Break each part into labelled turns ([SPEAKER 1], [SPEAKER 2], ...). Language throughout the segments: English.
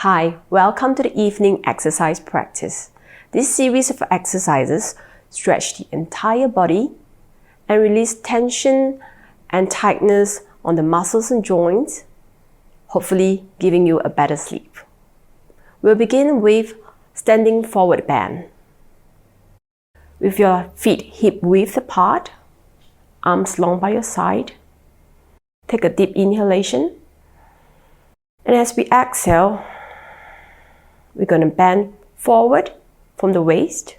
[SPEAKER 1] Hi, welcome to the evening exercise practice. This series of exercises stretch the entire body and release tension and tightness on the muscles and joints, hopefully giving you a better sleep. We'll begin with standing forward bend. With your feet hip width apart, arms long by your side, take a deep inhalation. And as we exhale, we're going to bend forward from the waist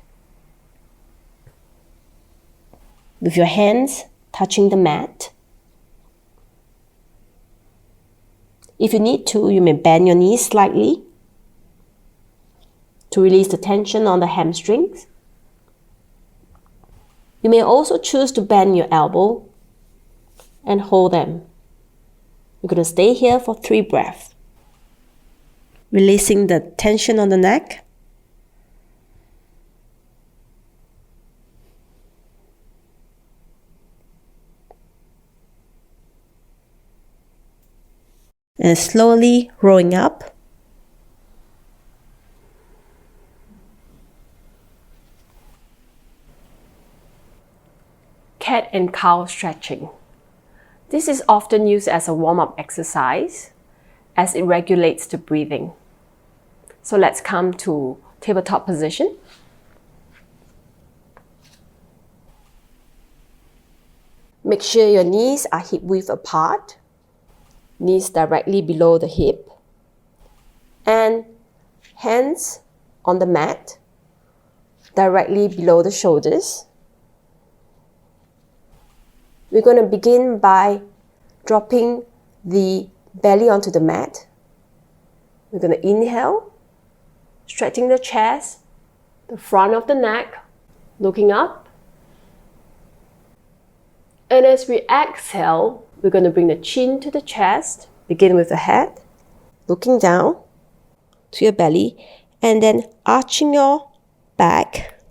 [SPEAKER 1] with your hands touching the mat. If you need to, you may bend your knees slightly to release the tension on the hamstrings. You may also choose to bend your elbow and hold them. You're going to stay here for 3 breaths. Releasing the tension on the neck. And slowly rolling up. Cat and cow stretching. This is often used as a warm-up exercise as it regulates the breathing. So let's come to tabletop position. Make sure your knees are hip width apart, knees directly below the hip, and hands on the mat directly below the shoulders. We're going to begin by dropping the belly onto the mat. We're going to inhale, stretching the chest, the front of the neck, looking up. And as we exhale, we're going to bring the chin to the chest, begin with the head, looking down to your belly, and then arching your back.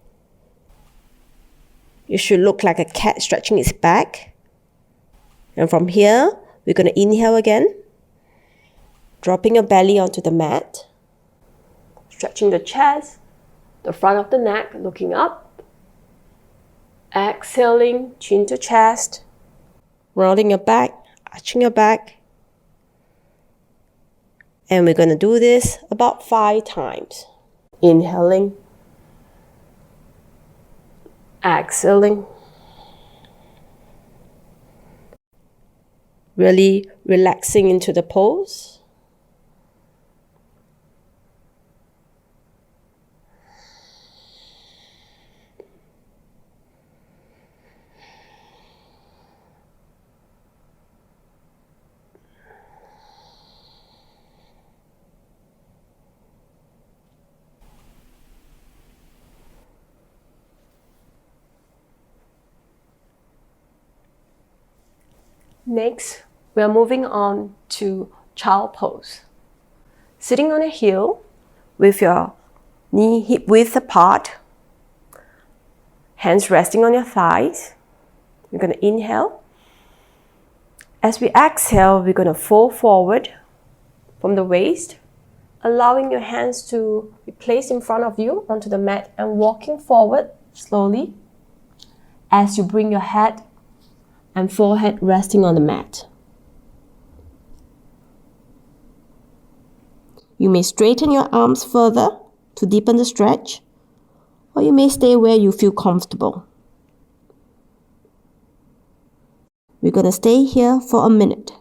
[SPEAKER 1] You should look like a cat stretching its back. And from here, we're going to inhale again, dropping your belly onto the mat, stretching the chest, the front of the neck, looking up. Exhaling, chin to chest, rolling your back, arching your back. And we're going to do this about 5 times. Inhaling, exhaling. Really relaxing into the pose. Next, we are moving on to child pose. Sitting on a heel with your knee hip width apart, hands resting on your thighs. We're going to inhale. As we exhale, we're going to fold forward from the waist, allowing your hands to be placed in front of you onto the mat and walking forward slowly as you bring your head and forehead resting on the mat. You may straighten your arms further to deepen the stretch, or you may stay where you feel comfortable. We're going to stay here for a minute.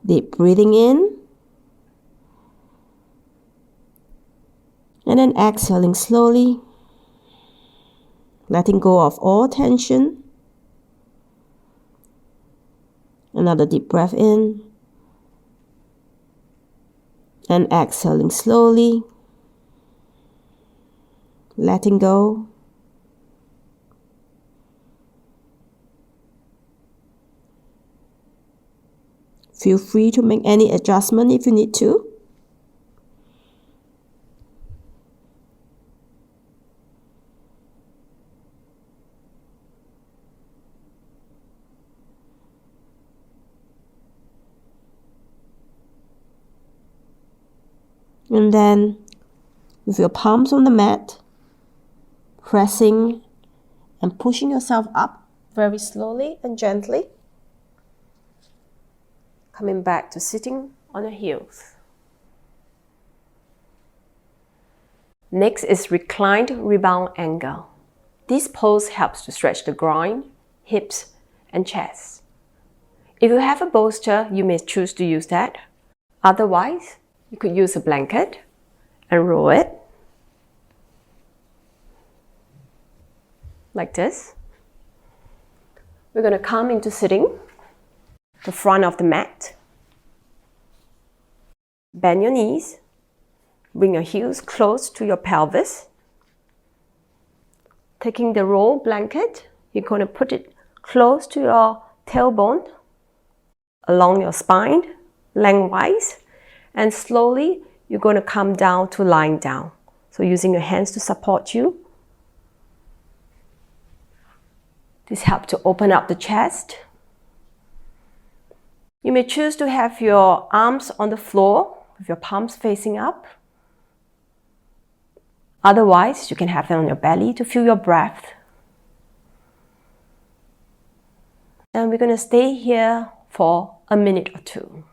[SPEAKER 1] Deep breathing in, and then exhaling slowly, letting go of all tension. Another deep breath in, and exhaling slowly, letting go. Feel free to make any adjustment if you need to. And then with your palms on the mat, pressing and pushing yourself up very slowly and gently. Coming back to sitting on your heels. Next is reclined rebound angle. This pose helps to stretch the groin, hips, and chest. If you have a bolster, you may choose to use that. Otherwise, you could use a blanket and roll it like this. We're going to come into sitting, the front of the mat. Bend your knees. Bring your heels close to your pelvis. Taking the roll blanket, you're going to put it close to your tailbone, along your spine, lengthwise, and slowly you're going to come down to lying down. So using your hands to support you. This helps to open up the chest. You may choose to have your arms on the floor with your palms facing up. Otherwise, you can have them on your belly to feel your breath. And we're going to stay here for a minute or two.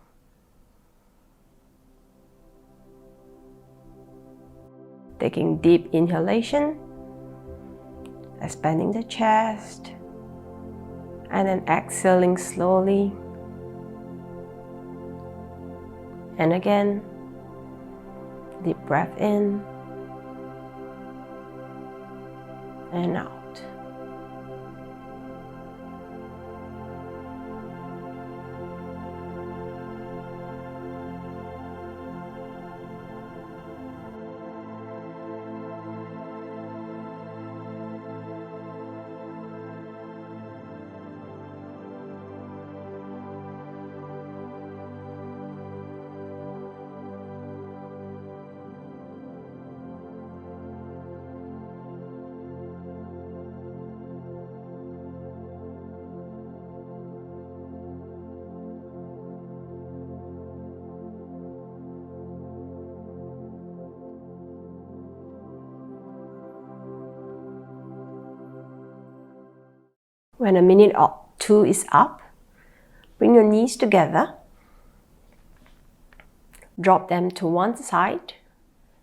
[SPEAKER 1] Taking deep inhalation, expanding the chest, and then exhaling slowly. And again, deep breath in and out. When a minute or two is up, bring your knees together, drop them to one side,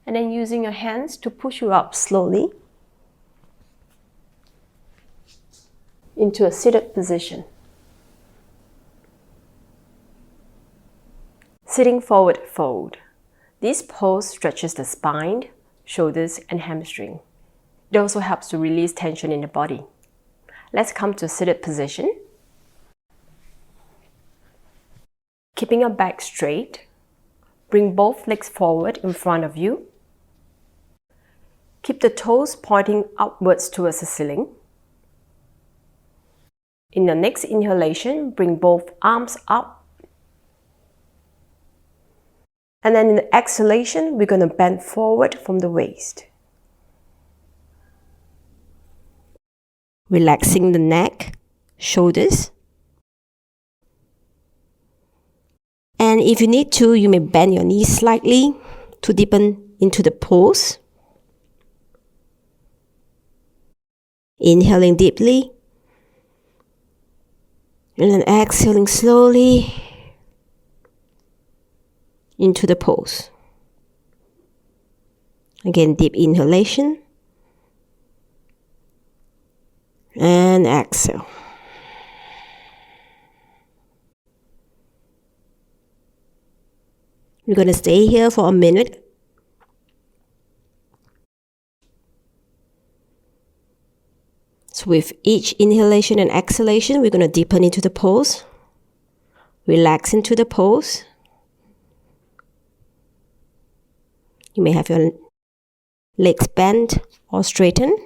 [SPEAKER 1] and then using your hands to push you up slowly into a seated position. Sitting forward fold. This pose stretches the spine, shoulders, and hamstring. It also helps to release tension in the body. Let's come to a seated position. Keeping your back straight, bring both legs forward in front of you. Keep the toes pointing upwards towards the ceiling. In the next inhalation, bring both arms up. And then in the exhalation, we're going to bend forward from the waist. Relaxing the neck, shoulders. And if you need to, you may bend your knees slightly to deepen into the pose. Inhaling deeply. And then exhaling slowly into the pose. Again, deep inhalation. And exhale. We're going to stay here for a minute. So with each inhalation and exhalation, we're going to deepen into the pose. Relax into the pose. You may have your legs bent or straighten.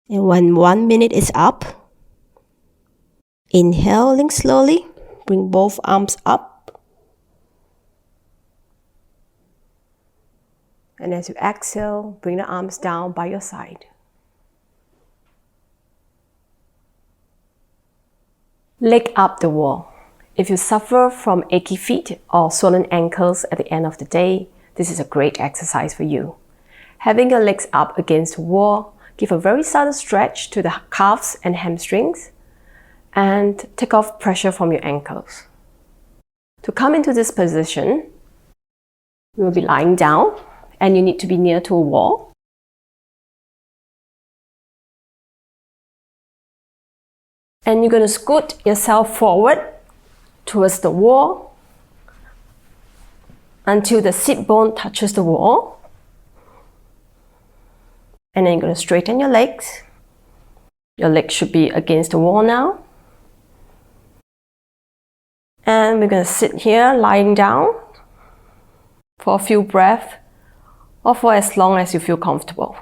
[SPEAKER 1] And when 1 minute is up, inhaling slowly, bring both arms up. And as you exhale, bring the arms down by your side. Leg up the wall. If you suffer from achy feet or swollen ankles at the end of the day, this is a great exercise for you. Having your legs up against the wall, give a very subtle stretch to the calves and hamstrings and take off pressure from your ankles. To come into this position, you will be lying down and you need to be near to a wall. And you're going to scoot yourself forward towards the wall until the sit bone touches the wall. And then you're going to straighten your legs. Your legs should be against the wall now. And we're going to sit here lying down for a few breaths or for as long as you feel comfortable.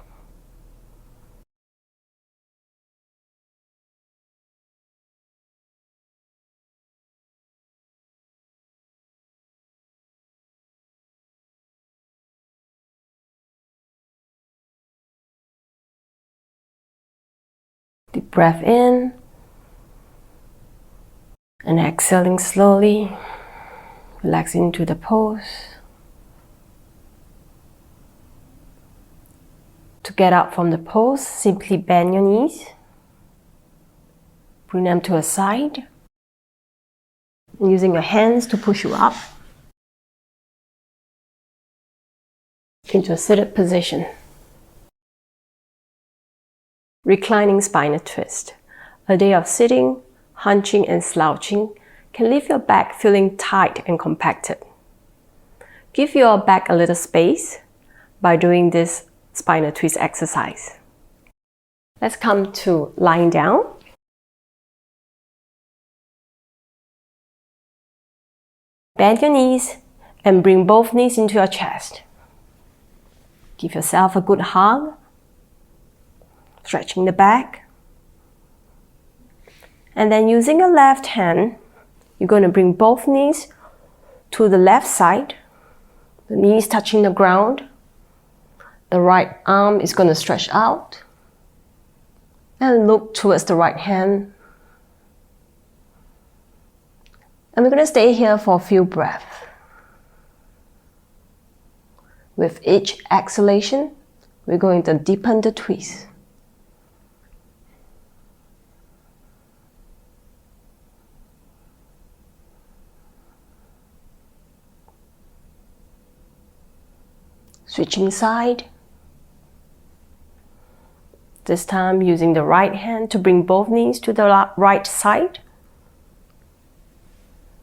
[SPEAKER 1] Deep breath in and exhaling slowly, relax into the pose. To get up from the pose, simply bend your knees, bring them to a side, and using your hands to push you up into a seated position. Reclining spinal twist. A day of sitting, hunching and slouching can leave your back feeling tight and compacted. Give your back a little space by doing this spinal twist exercise. Let's come to lying down. Bend your knees and bring both knees into your chest. Give yourself a good hug, stretching the back. And then using your left hand, you're going to bring both knees to the left side, the knees touching the ground. The right arm is going to stretch out and look towards the right hand. And we're going to stay here for a few breaths. With each exhalation, we're going to deepen the twist. Switching side. This time using the right hand to bring both knees to the right side.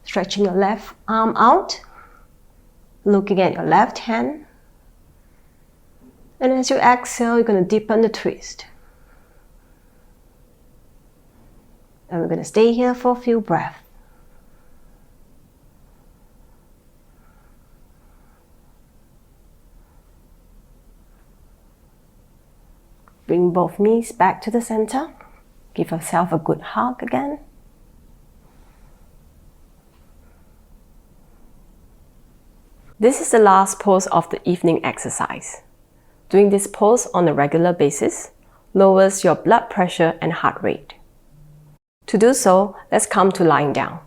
[SPEAKER 1] Stretching your left arm out. Looking at your left hand. And as you exhale, you're going to deepen the twist. And we're going to stay here for a few breaths. Bring both knees back to the center. Give yourself a good hug again. This is the last pose of the evening exercise. Doing this pose on a regular basis lowers your blood pressure and heart rate. To do so, let's come to lying down.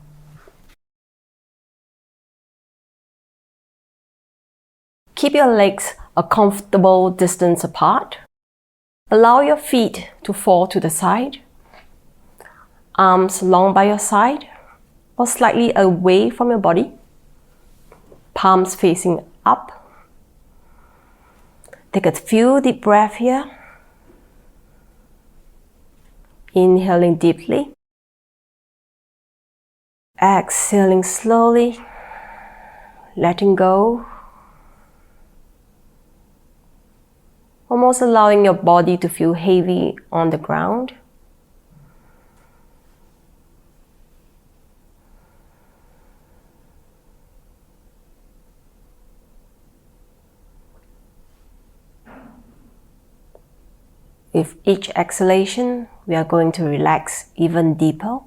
[SPEAKER 1] Keep your legs a comfortable distance apart. Allow your feet to fall to the side. Arms long by your side or slightly away from your body. Palms facing up. Take a few deep breaths here. Inhaling deeply. Exhaling slowly. Letting go. Almost allowing your body to feel heavy on the ground. With each exhalation, we are going to relax even deeper.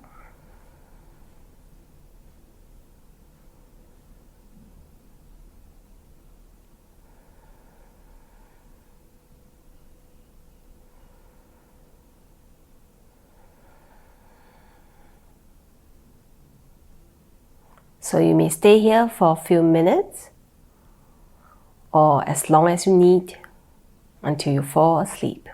[SPEAKER 1] So you may stay here for a few minutes or as long as you need until you fall asleep.